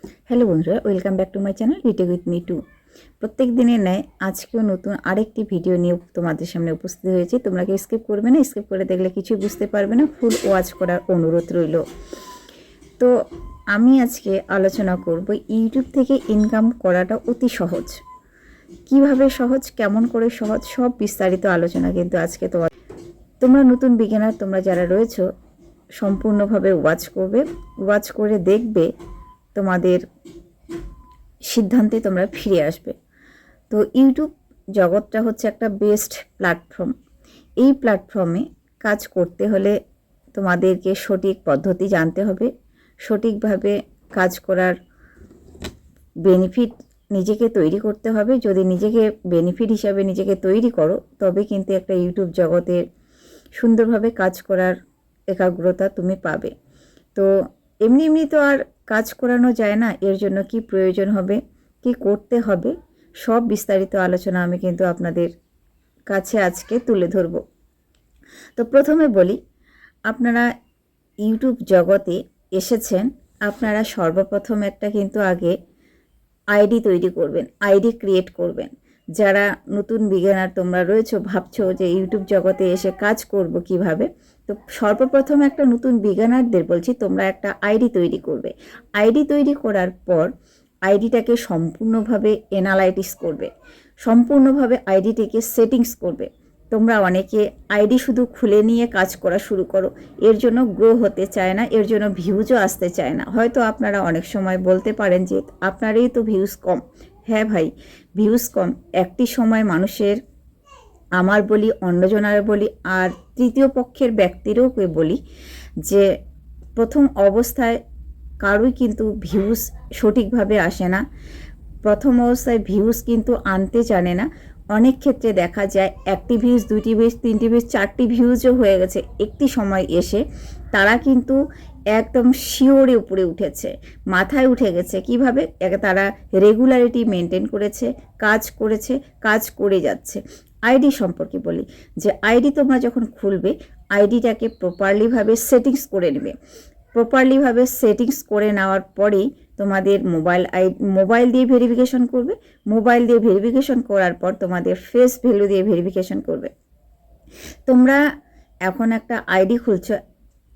Hello বন্ধুরা, welcome back to my channel BTech with me too. প্রত্যেক দিনের ন্যায় আজকেও নতুন আরেকটি ভিডিও নিয়ে তোমাদের সামনে উপস্থিত হয়েছি। তোমরা কি স্কিপ করবে না? স্কিপ করে দেখলে কিছুই বুঝতে পারবে না, ফুল ওয়াচ করার অনুরোধ রইল। তো আমি আজকে আলোচনা করব ইউটিউব থেকে ইনকাম করাটা অতি সহজ। কিভাবে সহজ, কেমন করে সহজ, সব বিস্তারিত আলোচনা কিন্তু আজকে তোমরা নতুন বিগিনার, তোমরা যারা রয়েছো সম্পূর্ণভাবে ওয়াচ করবে। ওয়াচ করে দেখবে তোমাদের সিদ্ধান্তে তোমরা ফিরে আসবে। তো ইউটিউব জগৎটা হচ্ছে একটা বেস্ট প্ল্যাটফর্ম। এই প্ল্যাটফর্মে কাজ করতে হলে তোমাদেরকে সঠিক পদ্ধতি জানতে হবে, সঠিকভাবে কাজ করার বেনিফিট নিজেকে তৈরি করতে হবে। যদি নিজেকে বেনিফিট হিসাবে নিজেকে তৈরি করো, তবে কিন্তু একটা ইউটিউব জগতে সুন্দরভাবে কাজ করার একাগ্রতা তুমি পাবে। তো এমনি এমনি তো আর কাজ করানো যায় না। এর জন্য কি প্রয়োজন হবে, কি করতে হবে, সব বিস্তারিত আলোচনা আমি কিন্তু আপনাদের কাছে আজকে তুলে ধরব। তো প্রথমে বলি, আপনারা ইউটিউব জগতে এসেছেন, আপনারা সর্বপ্রথম একটা কিন্তু আগে আইডি তৈরি করবেন, আইডি ক্রিয়েট করবেন। যারা নতুন বিগিনার তোমরা রয়েছো, ভাবছো যে ইউটিউব জগতে এসে কাজ করব কিভাবে, তো সর্বপ্রথম একটা নতুন বিগিনারদের বলছি, তোমরা একটা আইডি তৈরি করবে। আইডি তৈরি করার পর আইডিটাকে সম্পূর্ণভাবে অ্যানালাইটিস করবে, সম্পূর্ণভাবে আইডিটিকে সেটিংস করবে। তোমরা অনেকে আইডি শুধু খুলে নিয়ে কাজ করা শুরু করো, এর জন্য গ্রো হতে চায় না, এর জন্য ভিউজও আসতে চায় না। হয়তো আপনারা অনেক সময় বলতে পারেন যে আপনারই তো ভিউজ কম। হ্যাঁ ভাই, ভিউজ কম একটি সময় মানুষের, আমার বলি, অন্যজনের বলি, আর তৃতীয় পক্ষের ব্যক্তিরও বলি, যে প্রথম অবস্থায় কারোই কিন্তু ভিউজ সঠিকভাবে আসে না। প্রথম অবস্থায় ভিউজ কিন্তু আনতে জানে না। অনেক ক্ষেত্রে দেখা যায় একটি ভিউজ, দুইটি ভিউজ, তিনটি ভিউজ, চারটি ভিউজও হয়ে গেছে একটি সময় এসে। তারা কিন্তু একদম শিওরে উপরে উঠেছে, মাথায় উঠে গেছে। কিভাবে? তারা রেগুলারিটি মেনটেন করেছে, কাজ করেছে, কাজ করে যাচ্ছে। আইডি সম্পর্কে বলি, যে আইডি তোমরা যখন খুলবে, আইডিটাকে প্রপারলিভাবে সেটিংস করে নেবে। প্রপারলিভাবে সেটিংস করে নেওয়ার পরেই তোমাদের মোবাইল দিয়ে ভেরিফিকেশন করবে। মোবাইল দিয়ে ভেরিফিকেশন করার পর তোমাদের ফেস ভ্যালু দিয়ে ভেরিফিকেশন করবে। তোমরা এখন একটা আইডি খুলছো,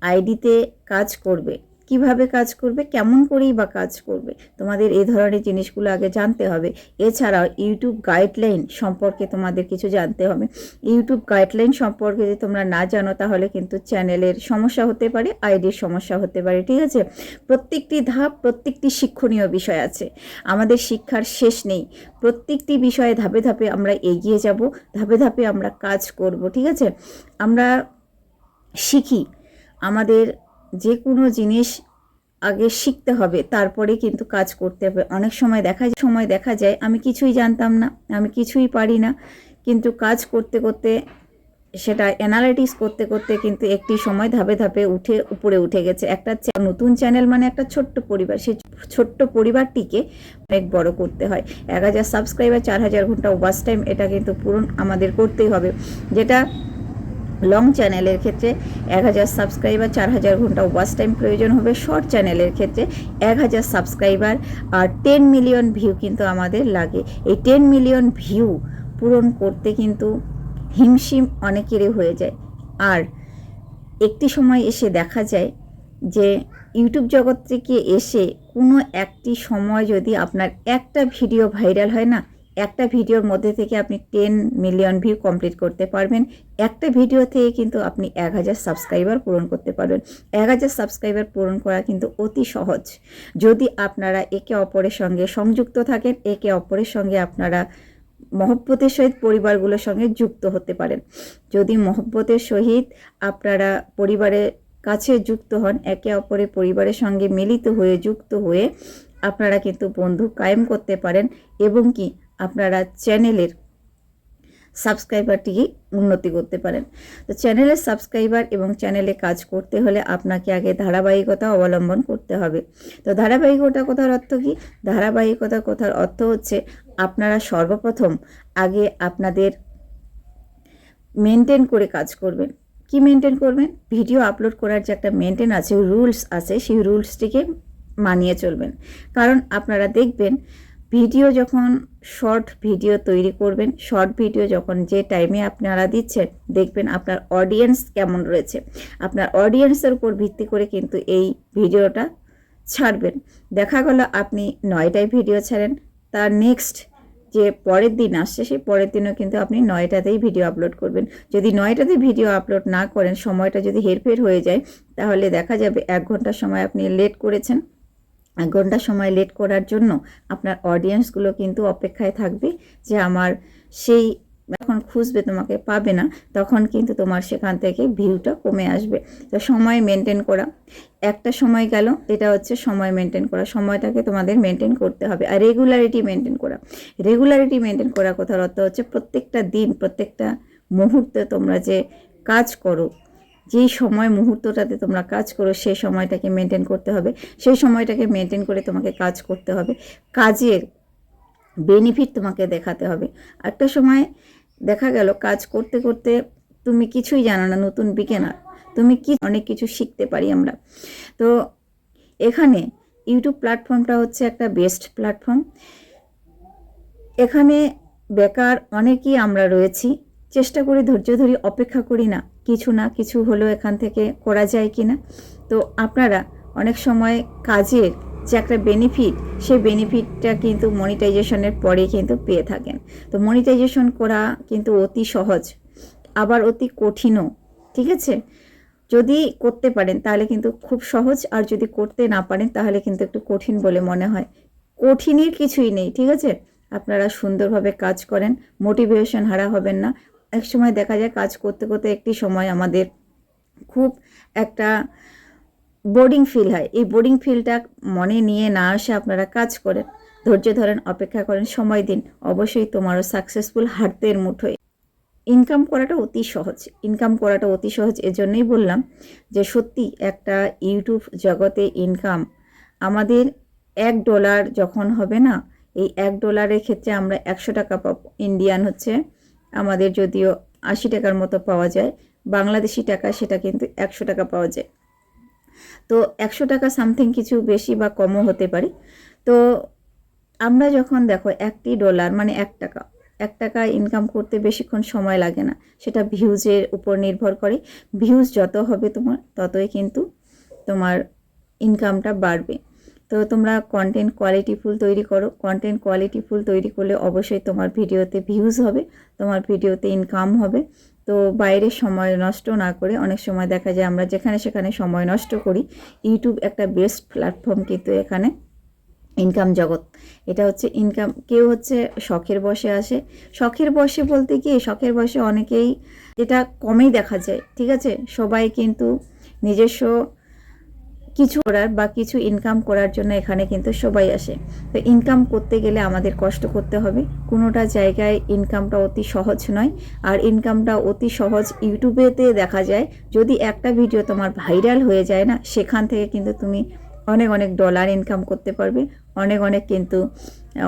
আইডিতে কাজ করবে। কিভাবে কাজ করবে, কেমন করেই বা কাজ করবে, তোমাদের এই ধরনের জিনিসগুলো আগে জানতে হবে। এছাড়াও ইউটিউব গাইডলাইন সম্পর্কে তোমাদের কিছু জানতে হবে। ইউটিউব গাইডলাইন সম্পর্কে যদি তোমরা না জানো, তাহলে কিন্তু চ্যানেলের সমস্যা হতে পারে, আইডির সমস্যা হতে পারে। ঠিক আছে? প্রত্যেকটি ধাপ, প্রত্যেকটি শিক্ষণীয় বিষয় আছে। আমাদের শিক্ষার শেষ নেই। প্রত্যেকটি বিষয়ে ধাপে ধাপে আমরা এগিয়ে যাব, ধাপে ধাপে আমরা কাজ করব। ঠিক আছে? আমরা শিখি। আমাদের যে কোনো জিনিস আগে শিখতে হবে, তারপরে কিন্তু কাজ করতে হবে। অনেক সময় দেখা যায় আমি কিছুই জানতাম না, আমি কিছুই পারি না, কিন্তু কাজ করতে করতে, সেটা অ্যানালাইটিস করতে করতে কিন্তু একটি সময় ধাপে ধাপে উপরে উঠে গেছে। একটা নতুন চ্যানেল মানে একটা ছোট্ট পরিবার, সেই ছোট্ট পরিবারটিকে অনেক বড় করতে হয়। 1000 সাবস্ক্রাইবার, 4000 ঘন্টা ওয়াচ টাইম, এটা কিন্তু পূরণ আমাদের করতেই হবে। যেটা লং চ্যানেলের ক্ষেত্রে 1000 সাবস্ক্রাইবার, 4000 ঘন্টা ওয়াচ টাইম প্রয়োজন হবে। শর্ট চ্যানেলের ক্ষেত্রে 1000 সাবস্ক্রাইবার আর 10 মিলিয়ন ভিউ কিন্তু আমাদের লাগে। এই 10 মিলিয়ন ভিউ পূরণ করতে কিন্তু হিমশিম অনেকেরই হয়ে যায়। আর একটি সময় এসে দেখা যায় যে ইউটিউব জগৎ থেকে এসে কোনো একটি সময় যদি আপনার একটা ভিডিও ভাইরাল হয় না, একটা ভিডিওর মধ্যে থেকে আপনি 10 মিলিয়ন ভিউ কমপ্লিট করতে পারবেন। একটা ভিডিও থেকে কিন্তু আপনি 1000 সাবস্ক্রাইবার পূরণ করতে পারবেন। 1000 সাবস্ক্রাইবার পূরণ করা কিন্তু অতি সহজ, যদি আপনারা একে অপরের সঙ্গে সংযুক্ত থাকেন, একে অপরের সঙ্গে আপনারা মহব্বতের সহিত পরিবারগুলোর সঙ্গে যুক্ত হতে পারেন। যদি মহব্বতের সহিত আপনারা পরিবারের কাছে যুক্ত হন, একে অপরের পরিবারের সঙ্গে মিলিত হয়ে, যুক্ত হয়ে আপনারা কিন্তু বন্ধু কায়েম করতে পারেন, এবং কি আপনারা চ্যানেলের সাবস্ক্রাইবারটিকে উন্নতি করতে পারেন। তো চ্যানেলের সাবস্ক্রাইবার এবং চ্যানেলে কাজ করতে হলে আপনাকে আগে ধারাবাহিকতা অবলম্বন করতে হবে। তো ধারাবাহিকতা কথার অর্থ কি? ধারাবাহিকতা কথার অর্থ হচ্ছে আপনারা সর্বপ্রথম আগে আপনাদের মেনটেন করে কাজ করবেন। কি মেনটেন করবেন? ভিডিও আপলোড করার যে একটা মেনটেন আছে, রুলস আছে, সেই রুলসটিকে মানিয়ে চলবেন। কারণ আপনারা দেখবেন ভিডিও যখন শর্ট ভিডিও তৈরি করবেন, শর্ট ভিডিও যখন যে টাইমে আপনারা দিচ্ছেন, দেখবেন আপনার অডিয়েন্স কেমন রয়েছে। আপনার অডিয়েন্সের উপর ভিত্তি করে কিন্তু এই ভিডিওটা ছাড়বেন। দেখা গেল আপনি 9টায় ভিডিও ছাড়েন, তার নেক্সট যে পরের দিন আসছে সেই পরের দিনও কিন্তু আপনি 9টাতেই ভিডিও আপলোড করবেন। যদি 9টাতে ভিডিও আপলোড না করেন, সময়টা যদি হেরফের হয়ে যায়, তাহলে দেখা যাবে 1 ঘন্টা সময় আপনি লেট করেছেন। 1 ঘন্টা সময় লেট করার জন্য আপনার অডিয়েন্সগুলো কিন্তু অপেক্ষায় থাকবে যে আমার সেই যখন খুঁজবে তোমাকে পাবে না, তখন কিন্তু তোমার সেখান থেকে ভিউটা কমে আসবে। তো সময় মেনটেন করা, একটা সময় গেল, এটা হচ্ছে সময় মেনটেন করা। সময়টাকে তোমাদের মেনটেন করতে হবে। আর রেগুলারিটি মেনটেন করা, রেগুলারিটি মেনটেন করা কথার অর্থ হচ্ছে প্রত্যেকটা দিন, প্রত্যেকটা মুহূর্তে তোমরা যে কাজ করো, যেই সময় মুহূর্তটাতে তোমরা কাজ করো, সেই সময়টাকে মেনটেন করতে হবে। সেই সময়টাকে মেনটেন করে তোমাকে কাজ করতে হবে। কাজের বেনিফিট তোমাকে দেখাতে হবে। একটা সময় দেখা গেল কাজ করতে করতে তুমি কিছুই জানো না, নতুন বিগিনার, তুমি কি অনেক কিছু শিখতে পারি আমরা। তো এখানে ইউটিউব প্ল্যাটফর্মটা হচ্ছে একটা বেস্ট প্ল্যাটফর্ম। এখানে বেকার অনেকেই আমরা রয়েছি, চেষ্টা করি, ধৈর্য ধরি, অপেক্ষা করি না কিছু না কিছু হলেও এখান থেকে করা যায় কি না। তো আপনারা অনেক সময় কাজের যে একটা বেনিফিট, সেই বেনিফিটটা কিন্তু মনিটাইজেশনের পরে কিন্তু পেয়ে থাকেন। তো মনিটাইজেশন করা কিন্তু অতি সহজ, আবার অতি কঠিনও, ঠিক আছে। যদি করতে পারেন তাহলে কিন্তু খুব সহজ, আর যদি করতে না পারেন তাহলে কিন্তু একটু কঠিন বলে মনে হয়। কঠিনের কিছুই নেই, ঠিক আছে। আপনারা সুন্দরভাবে কাজ করেন, মোটিভেশন হারা হবেন না। এক সময় দেখা যায় কাজ করতে করতে একটি সময় আমাদের খুব একটা বোরিং ফিল হয়। এই বোরিং ফিলটা মনে নিয়ে না আসে আপনারা কাজ করেন, ধৈর্য ধরেন, অপেক্ষা করেন, সময় দিন, অবশ্যই তোমারও সাকসেসফুল হাতের মুঠোয়। ইনকাম করাটা অতি সহজ, ইনকাম করাটা অতি সহজ। এজন্যই বললাম যে সত্যি একটা ইউটিউব জগতে ইনকাম, আমাদের $1 যখন হবে না, এই $1 ক্ষেত্রে আমরা 100 টাকা পাবো। ইন্ডিয়ান হচ্ছে আমাদের যদিও 80 টাকার মতো পাওয়া যায়, বাংলাদেশি টাকা সেটা কিন্তু 100 টাকা পাওয়া যায়। তো 100 টাকা সামথিং কিছু বেশি বা কমও হতে পারে। তো আমরা যখন দেখো $1 মানে 1 টাকা ইনকাম করতে বেশিক্ষণ সময় লাগে না, সেটা ভিউজের উপর নির্ভর করে। ভিউজ যত হবে তোমার, ততই কিন্তু তোমার ইনকামটা বাড়বে। তো তোমরা কন্টেন্ট কোয়ালিটিফুল তৈরি করো। কন্টেন্ট কোয়ালিটিফুল তৈরি করলে অবশ্যই তোমার ভিডিওতে ভিউজ হবে, তোমার ভিডিওতে ইনকাম হবে। তো বাইরে সময় নষ্ট না করে, অনেক সময় দেখা যায় আমরা যেখানে সেখানে সময় নষ্ট করি। ইউটিউব একটা বেস্ট প্ল্যাটফর্ম কিন্তু এখানে ইনকাম জগৎ। এটা হচ্ছে ইনকাম, কেউ হচ্ছে শখের বসে আসে। শখের বসে বলতে কি, শখের বসে অনেকেই এটা কমেই দেখা যায়, ঠিক আছে। সবাই কিন্তু নিজস্ব কিছু করার বা কিছু ইনকাম করার জন্য এখানে কিন্তু সবাই আসে। তো ইনকাম করতে গেলে আমাদের কষ্ট করতে হবে। কোনোটা জায়গায় ইনকামটা অতি সহজ নয়। আর ইনকামটা অতি সহজ ইউটিউবেতে দেখা যায়। যদি একটা ভিডিও তোমার ভাইরাল হয়ে যায় না, সেখান থেকে কিন্তু তুমি অনেক অনেক ডলার ইনকাম করতে পারবে, অনেক অনেক কিন্তু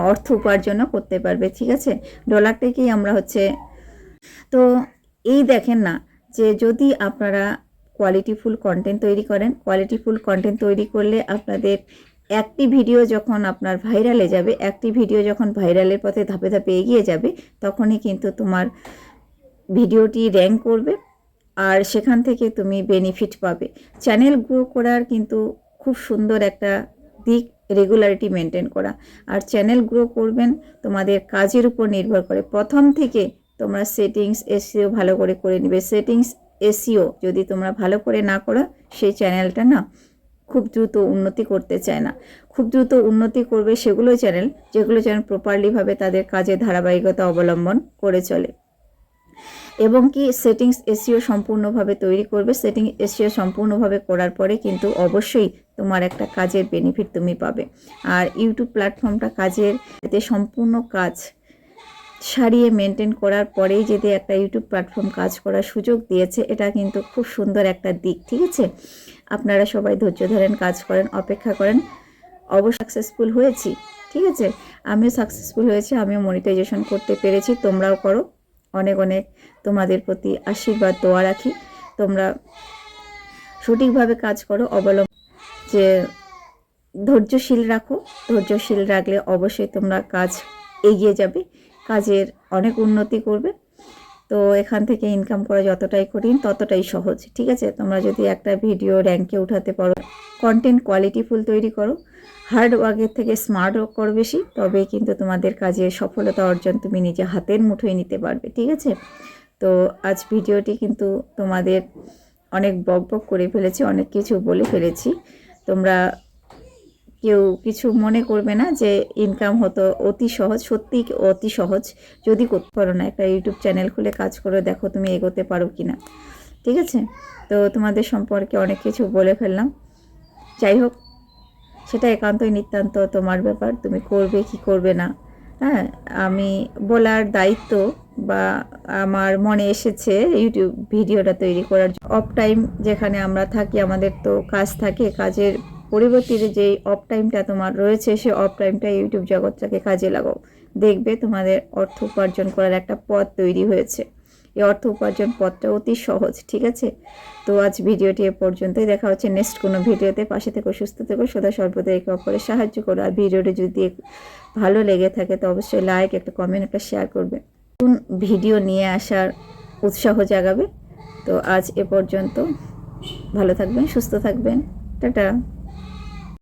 অর্থ উপার্জনও করতে পারবে, ঠিক আছে। ডলারটাকেই আমরা হচ্ছে, তো এই দেখেন না যে যদি আপনারা কোয়ালিটিফুল কন্টেন্ট তৈরি করেন, কোয়ালিটিফুল কন্টেন্ট তৈরি করলে আপনাদের একটি ভিডিও যখন আপনার ভাইরালে যাবে, একটি ভিডিও যখন ভাইরালের পথে ধাপে ধাপে এগিয়ে যাবে, তখনই কিন্তু তোমার ভিডিওটি র্যাঙ্ক করবে, আর সেখান থেকে তুমি বেনিফিট পাবে। চ্যানেল গ্রো করার কিন্তু খুব সুন্দর একটা দিক রেগুলারিটি মেনটেন করা। আর চ্যানেল গ্রো করবেন তোমাদের কাজের উপর নির্ভর করে। প্রথম থেকে তোমরা সেটিংস এসইও ভালো করে করে নেবে। সেটিংস এসইও যদি তোমরা ভালো করে না করো, সেই চ্যানেলটা না খুব দ্রুত উন্নতি করতে চায় না। খুব দ্রুত উন্নতি করবে সেগুলো চ্যানেল যেগুলো চ্যানেল প্রপারলিভাবে তাদের কাজে ধারাবাহিকতা অবলম্বন করে চলে, এবং কি সেটিংস এসইও সম্পূর্ণভাবে তৈরি করবে। সেটিং এসইও সম্পূর্ণভাবে করার পরে কিন্তু অবশ্যই তোমার একটা কাজের বেনিফিট তুমি পাবে। আর ইউটিউব প্ল্যাটফর্মটা কাজের, এতে সম্পূর্ণ কাজ সারিয়ে মেনটেন করার পরেই যদি একটা ইউটিউব প্ল্যাটফর্ম কাজ করার সুযোগ দিয়েছে, এটা কিন্তু খুব সুন্দর একটা দিক, ঠিক আছে। আপনারা সবাই ধৈর্য ধরেন, কাজ করেন, অপেক্ষা করেন। অবশ্যই সাকসেসফুল হয়েছি, ঠিক আছে। আমিও সাকসেসফুল হয়েছি, আমিও মনিটাইজেশন করতে পেরেছি, তোমরাও করো। অনেক অনেক তোমাদের প্রতি আশীর্বাদ দোয়া রাখি। তোমরা সঠিকভাবে কাজ করো, অবলম্বন যে ধৈর্যশীল রাখো। ধৈর্যশীল রাখলে অবশ্যই তোমরা কাজ এগিয়ে যাবে, কাজের অনেক উন্নতি করবে। তো এখান থেকে ইনকাম করা যতটাই কঠিন ততটাই সহজ, ঠিক আছে? তোমরা যদি একটা ভিডিও র্যাঙ্কে উঠাতে পারো, কন্টেন্ট কোয়ালিটিফুল তৈরি করো, হার্ড ওয়ার্কের থেকে স্মার্ট ওয়ার্ক করো বেশি, তবে কিন্তু তোমাদের কাজে সফলতা অর্জন তুমি নিজে হাতের মুঠোয় নিতে পারবে, ঠিক আছে? তো আজ ভিডিওটি কিন্তু তোমাদের অনেক বকবক করে ফেলেছি, অনেক কিছু বলে ফেলেছি। তোমরা কেউ কিছু মনে করবে না যে ইনকাম হতো অতি সহজ, সত্যি অতি সহজ। যদি করতে পারো না, একটা ইউটিউব চ্যানেল খুলে কাজ করে দেখো তুমি এগোতে পারো কি না, ঠিক আছে? তো তোমাদের সম্পর্কে অনেক কিছু বলে ফেললাম। যাই হোক, সেটা একান্তই নিতান্ত তোমার ব্যাপার, তুমি করবে কি করবে না। হ্যাঁ, আমি বলার দায়িত্ব বা আমার মনে এসেছে ইউটিউব ভিডিওটা তৈরি করার। অফ টাইম যেখানে আমরা থাকি, আমাদের তো কাজ থাকে, কাজের পরিবর্তে যে অফ টাইমটা তোমার রয়েছে, সে অফ টাইমটা ইউটিউব জগৎটাকে কাজে লাগাও, দেখবে তোমাদের অর্থ উপার্জন করার একটা পথ তৈরি হয়েছে। এই অর্থ উপার্জন পথটা অতি সহজ, ঠিক আছে? তো আজ ভিডিওটি এ পর্যন্তই, দেখা হচ্ছে নেক্সট কোনো ভিডিওতে। পাশে থেকো, সুস্থ থেকো, সদা সর্বদা একে অপরের সাহায্য করো। আর ভিডিওটি যদি ভালো লেগে থাকে তো অবশ্যই লাইক, একটা কমেন্ট, একটা শেয়ার করবে, নতুন ভিডিও নিয়ে আসার উৎসাহ জাগাবে। তো আজ এ পর্যন্ত, ভালো থাকবেন, সুস্থ থাকবেন, টাটা।